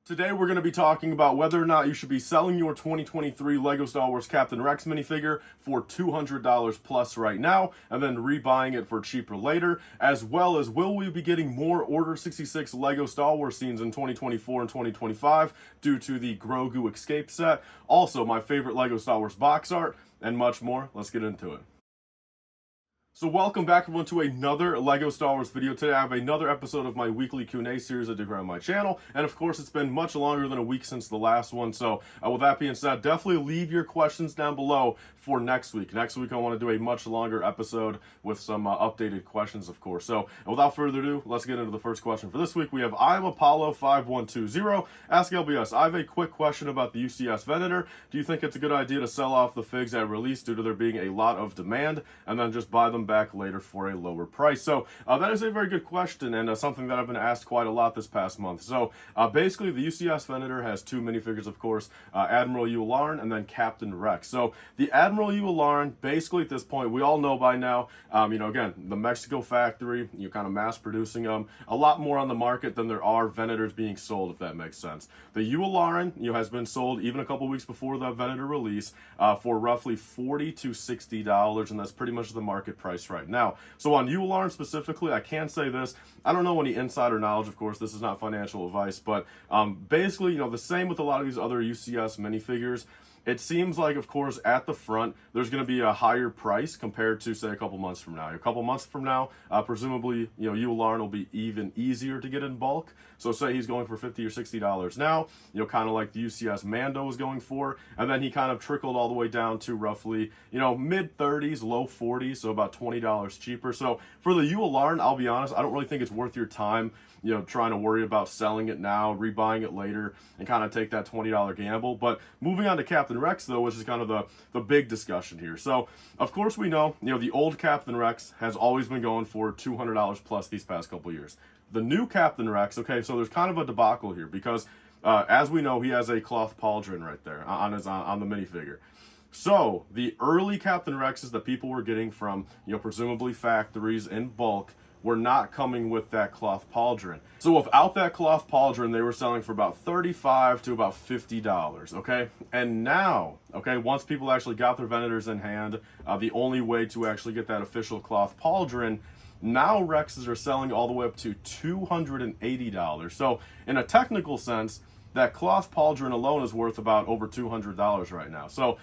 Today we're going to be talking about whether or not you should be selling your 2023 LEGO Star Wars Captain Rex minifigure for $200 plus right now and then rebuying it for cheaper later, as well as will we be getting more Order 66 LEGO Star Wars scenes in 2024 and 2025 due to the Grogu escape set, also my favorite LEGO Star Wars box art, and much more. Let's get into it. So welcome back everyone to another LEGO Star Wars video. Today I have another episode of my weekly Q&A series I do here on my channel. And of course it's been much longer than a week since the last one. So with that being said, definitely leave your questions down below for next week. Next week I want to do a much longer episode with some updated questions, of course. So without further ado, let's get into the first question for this week. We have I'm Apollo 5120. Ask LBS, I have a quick question about the UCS Venator. Do you think it's a good idea to sell off the figs at release due to there being a lot of demand and then just buy them back later for a lower price? So that is a very good question and something that I've been asked quite a lot this past month. So basically the UCS Venator has two minifigures, of course, Admiral Yularen and then Captain Rex. So the Admiral Yularen, basically at this point, we all know by now, again, the Mexico factory, you're kind of mass producing them, a lot more on the market than there are Venators being sold, if that makes sense. The Yularen, has been sold even a couple weeks before the Venator release for roughly $40 to $60, and that's pretty much the market price right now. So on Yularen specifically, I can say this, I don't know any insider knowledge, of course, this is not financial advice, but basically, the same with a lot of these other UCS minifigures. It seems like, of course, at the front, there's going to be a higher price compared to, say, a couple months from now. A couple months from now, presumably, Yularen will be even easier to get in bulk. So say he's going for $50 or $60 now, kind of like the UCS Mando was going for, and then he kind of trickled all the way down to roughly, mid 30s, low 40s, so about $20 cheaper. So for the Yularen, I'll be honest, I don't really think it's worth your time, trying to worry about selling it now, rebuying it later, and kind of take that $20 gamble. But moving on to Captain Rex, though, which is kind of the big discussion here. So, of course, we know, the old Captain Rex has always been going for $200 plus these past couple years. The new Captain Rex, okay, so there's kind of a debacle here because, as we know, he has a cloth pauldron right there on the minifigure. So, the early Captain Rexes that people were getting from, presumably factories in bulk, were not coming with that cloth pauldron. So without that cloth pauldron, they were selling for about $35 to about $50, okay? And now, okay, once people actually got their Venators in hand, the only way to actually get that official cloth pauldron, now Rexes are selling all the way up to $280. So in a technical sense, that cloth pauldron alone is worth about over $200 right now. So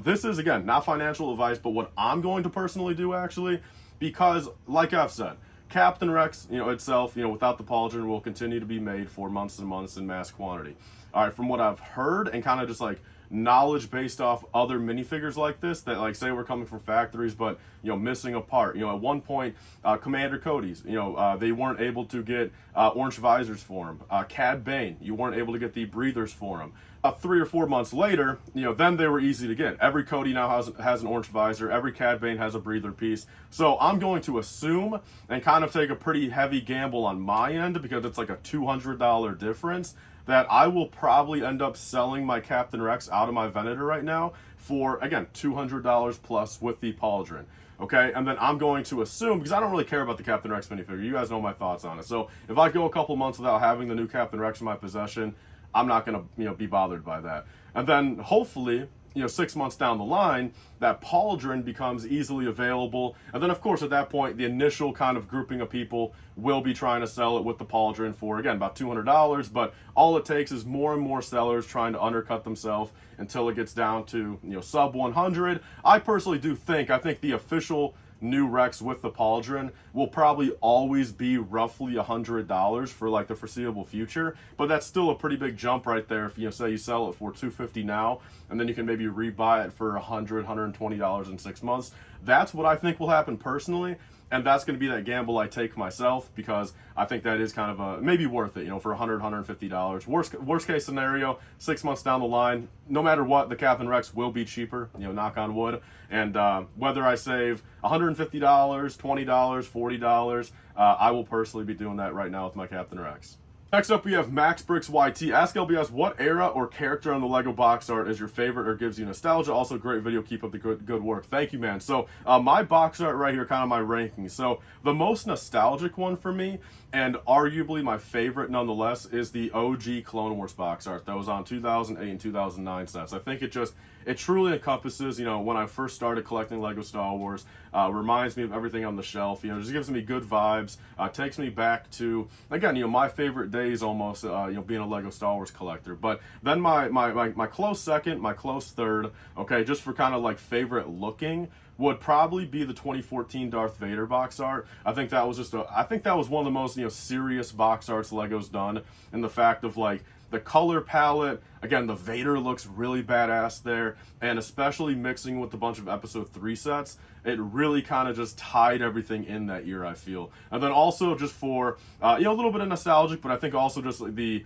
this is, again, not financial advice, but what I'm going to personally do, actually, because, like I've said, Captain Rex, itself, without the pauldron, will continue to be made for months and months in mass quantity. All right, from what I've heard and kind of just like knowledge based off other minifigures like this, that like say we're coming from factories, but missing a part. At one point, Commander Cody's, they weren't able to get orange visors for him. Cad Bane, you weren't able to get the breathers for him. 3 or 4 months later, then they were easy to get. Every Cody now has an orange visor. Every Cad Bane has a breather piece. So I'm going to assume and kind of take a pretty heavy gamble on my end because it's like a $200 difference that I will probably end up selling my Captain Rex out of my Venator right now for, again, $200 plus with the pauldron. Okay, and then I'm going to assume, because I don't really care about the Captain Rex minifigure, you guys know my thoughts on it. So if I go a couple months without having the new Captain Rex in my possession, I'm not going to, be bothered by that. And then hopefully, 6 months down the line, that pauldron becomes easily available. And then, of course, at that point, the initial kind of grouping of people will be trying to sell it with the pauldron for, again, about $200. But all it takes is more and more sellers trying to undercut themselves until it gets down to, sub 100. I personally do think, I think the official new Rex with the pauldron will probably always be roughly $100 for like the foreseeable future, but that's still a pretty big jump right there. If say you sell it for $250 now, and then you can maybe rebuy it for $120 in 6 months. That's what I think will happen personally. And that's going to be that gamble I take myself because I think that is kind of maybe worth it, for $100, $150. Worst case scenario, 6 months down the line, no matter what, the Captain Rex will be cheaper, knock on wood. And whether I save $150, $20, $40, I will personally be doing that right now with my Captain Rex. Next up, we have LifeBricks YT. Ask LBS, what era or character on the Lego box art is your favorite or gives you nostalgia? Also, great video. Keep up the good work. Thank you, man. So, my box art right here, kind of my ranking. So, the most nostalgic one for me, and arguably my favorite nonetheless, is the OG Clone Wars box art that was on 2008 and 2009 sets. I think it truly encompasses, when I first started collecting Lego Star Wars, reminds me of everything on the shelf, just gives me good vibes, takes me back to, again, my favorite days almost, being a Lego Star Wars collector. But then my close second, my close third, okay, just for kind of like favorite looking, would probably be the 2014 Darth Vader box art. I think that was one of the most, serious box arts Lego's done, and the fact of like, the color palette, again, the Vader looks really badass there, and especially mixing with a bunch of Episode 3 sets, it really kind of just tied everything in that year, I feel. And then also just for, a little bit of nostalgic, but I think also just like the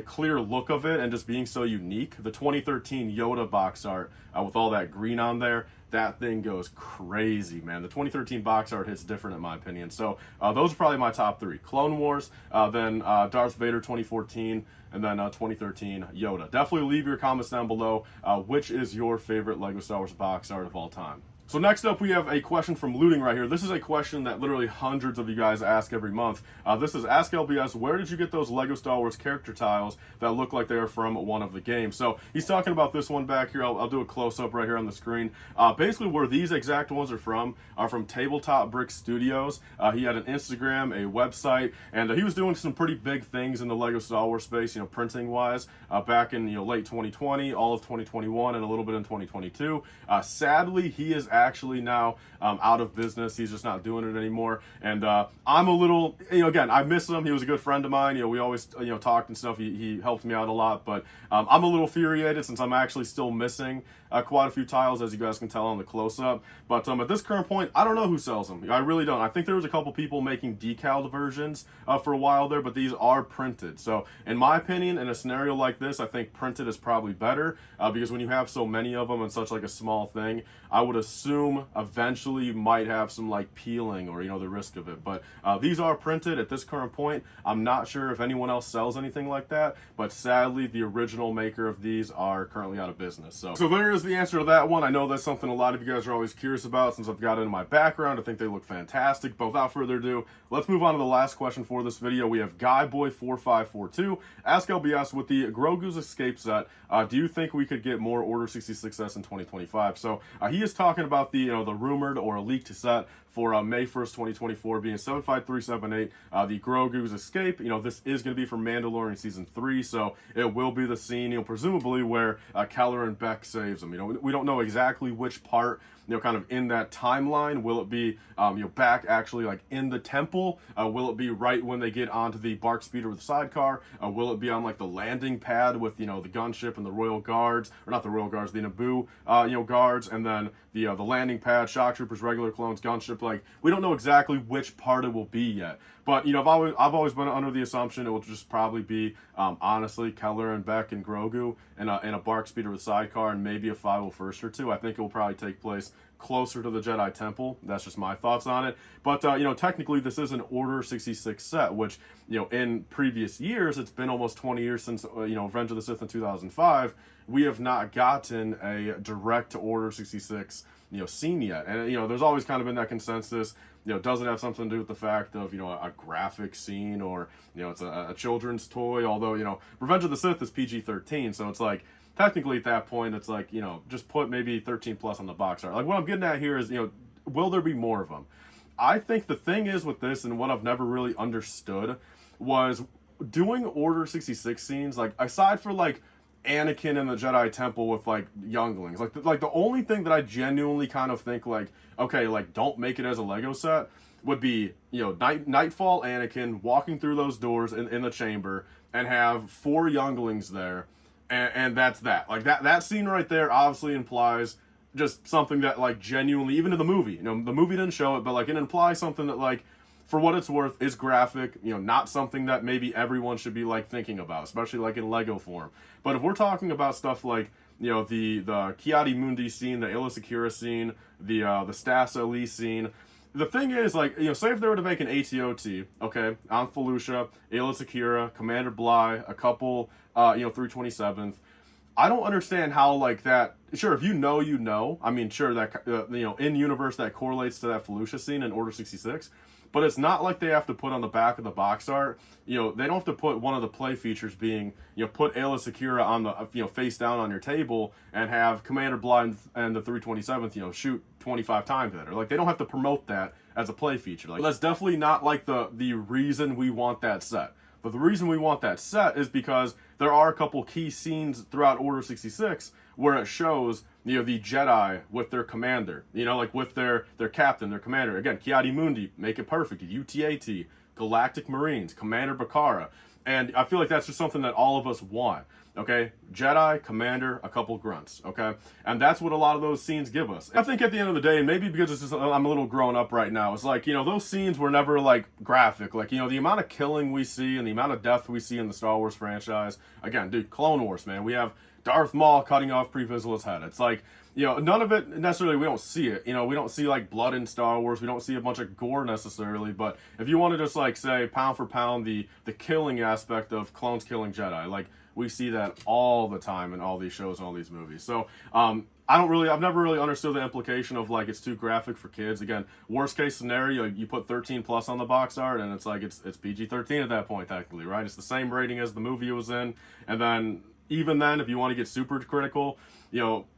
clear look of it and just being so unique, the 2013 Yoda box art with all that green on there, that thing goes crazy, man. The 2013 box art hits different in my opinion. So those are probably my top three. Clone Wars, then Darth Vader 2014, and then 2013 Yoda. Definitely leave your comments down below. Which is your favorite Lego Star Wars box art of all time? So next up, we have a question from Looting right here. This is a question that literally hundreds of you guys ask every month. This is, Ask LBS, where did you get those Lego Star Wars character tiles that look like they are from one of the games? So he's talking about this one back here. I'll do a close-up right here on the screen. Basically, where these exact ones are from Tabletop Brick Studios. He had an Instagram, a website, and he was doing some pretty big things in the Lego Star Wars space, printing-wise, back in late 2020, all of 2021, and a little bit in 2022. Sadly, he is actually now out of business. He's just not doing it anymore, and I'm a little, again, I miss him. He was a good friend of mine. We always talked and stuff. He helped me out a lot, but I'm a little infuriated since I'm actually still missing quite a few tiles, as you guys can tell on the close-up. But at this current point, I don't know who sells them. I really don't. I think there was a couple people making decaled versions for a while there, but these are printed. So in my opinion, in a scenario like this, I think printed is probably better, because when you have so many of them and such like a small thing, I would assume eventually you might have some like peeling or the risk of it. But these are printed at this current point. I'm not sure if anyone else sells anything like that, but sadly the original maker of these are currently out of business. So there is the answer to that one. I know that's something a lot of you guys are always curious about since I've got it in my background. I think they look fantastic. But without further ado, let's move on to the last question for this video. We have Guyboy4542. Ask LBS, with the Grogu's Escape set, do you think we could get more Order 66 sets in 2025? So he is talking about the the rumored or leaked set for May 1st, 2024, being 75378, the Grogu's Escape. This is going to be from Mandalorian Season 3, so it will be the scene, presumably where Keller and Beck saves him. We don't know exactly which part, kind of in that timeline. Will it be, back actually like in the temple? Will it be right when they get onto the bark speeder with the sidecar? Will it be on like the landing pad with, the gunship and the Royal Guards, or not the Royal Guards, the Naboo, guards, and then the landing pad, shock troopers, regular clones, gunship? Like, we don't know exactly which part it will be yet. But, I've always been under the assumption it will just probably be, honestly, Keller and Beck and Grogu in a bark speeder with sidecar and maybe a 501st or two. I think it will probably take place closer to the Jedi Temple. That's just my thoughts on it. But, technically this is an Order 66 set, which, in previous years, it's been almost 20 years since, Revenge of the Sith in 2005, we have not gotten a direct to Order 66, scene yet. And, there's always kind of been that consensus, does it have something to do with the fact of, a graphic scene, or, it's a children's toy, although, Revenge of the Sith is PG-13, so it's like, technically at that point, it's like, just put maybe 13 plus on the box art. Like, what I'm getting at here is, will there be more of them? I think the thing is with this, and what I've never really understood, was doing Order 66 scenes, like, aside for, like, Anakin in the Jedi Temple with, like, younglings. Like the only thing that I genuinely kind of think, like, okay, like, don't make it as a Lego set would be, Nightfall Anakin walking through those doors in the chamber and have 4 younglings there, and that's that. Like, that scene right there obviously implies just something that, like, genuinely, even in the movie, the movie didn't show it, but, like, it implies something that, like, for what it's worth, is graphic, not something that maybe everyone should be, like, thinking about, especially, like, in Lego form. But if we're talking about stuff like, the Kiadi Mundi scene, the Illa Secura scene, the Stas Ali scene, the thing is, like, you know, say if they were to make an ATOT, okay, on Felucia, Ayla Secura, Commander Bly, a couple, 327th. I don't understand how, like, that, sure, if you know, you know, I mean, sure, that, in universe that correlates to that Felucia scene in Order 66, but it's not like they have to put on the back of the box art, they don't have to put one of the play features being, put Ayla Secura on the, face down on your table and have Commander Bly and the 327th, shoot 25 times at her. Like, they don't have to promote that as a play feature. Like, that's definitely not, like, the reason we want that set. But the reason we want that set is because there are a couple key scenes throughout Order 66 where it shows, the Jedi with their commander, like with their captain, their commander. Again, Ki-Adi-Mundi, make it perfect. UTAT, Galactic Marines, Commander Bakara. And I feel like that's just something that all of us want. Okay, Jedi, Commander, a couple grunts, okay? And that's what a lot of those scenes give us. I think at the end of the day, maybe because it's just, I'm a little grown up right now, it's like, those scenes were never, like, graphic. Like, the amount of killing we see and the amount of death we see in the Star Wars franchise. Again, dude, Clone Wars, man. We have Darth Maul cutting off Pre Vizsla's head. It's like, none of it necessarily, we don't see it. We don't see, like, blood in Star Wars. We don't see a bunch of gore necessarily. But if you want to just, like, say, pound for pound, the killing aspect of clones killing Jedi, like, we see that all the time in all these shows and all these movies. So, I've never really understood the implication of, like, it's too graphic for kids. Again, worst case scenario, you put 13 plus on the box art and it's like, it's PG-13 at that point, technically, right? It's the same rating as the movie it was in. And then, even then, if you want to get super critical,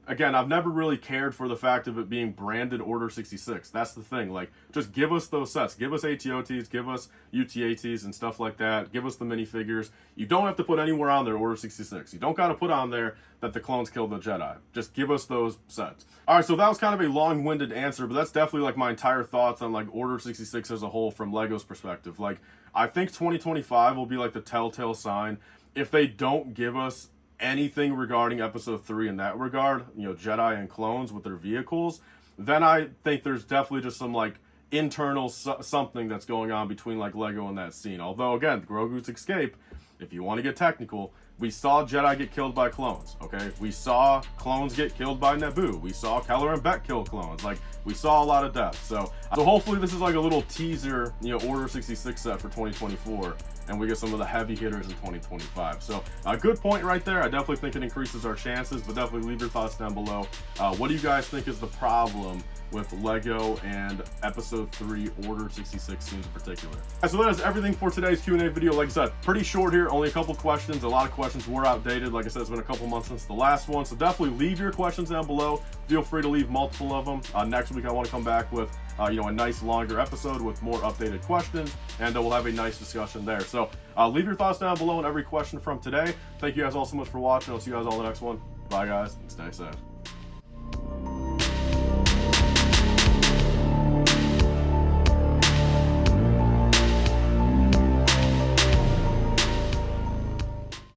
again, I've never really cared for the fact of it being branded Order 66. That's the thing. Like, just give us those sets. Give us ATOTs, give us UTATs and stuff like that. Give us the minifigures. You don't have to put anywhere on there Order 66. You don't got to put on there that the clones killed the Jedi. Just give us those sets. All right, so that was kind of a long-winded answer, but that's definitely, like, my entire thoughts on, like, Order 66 as a whole from LEGO's perspective. Like, I think 2025 will be, like, the telltale sign. If they don't give us anything regarding episode 3 in that regard, Jedi and clones with their vehicles, then I think there's definitely just some, like, internal something that's going on between, like, Lego and that scene. Although, again, Grogu's escape, if you want to get technical, we saw Jedi get killed by clones, okay? We saw clones get killed by Naboo. We saw Keller and Beck kill clones. Like, we saw a lot of death. So hopefully this is like a little teaser, Order 66 set for 2024, and we get some of the heavy hitters in 2025. So a good point right there. I definitely think it increases our chances, but definitely leave your thoughts down below. What do you guys think is the problem with Lego and episode 3 Order 66 scenes in particular? So that is everything for today's Q&A video. Like I said, pretty short here, only a couple questions. A lot of questions were outdated. Like I said, it's been a couple months since the last one, so definitely leave your questions down below. Feel free to leave multiple of them. Next week I want to come back with a nice longer episode with more updated questions, and we'll have a nice discussion there. So leave your thoughts down below on every question from today. Thank you guys all so much for watching. I'll see you guys all in the next one. Bye guys, and stay safe.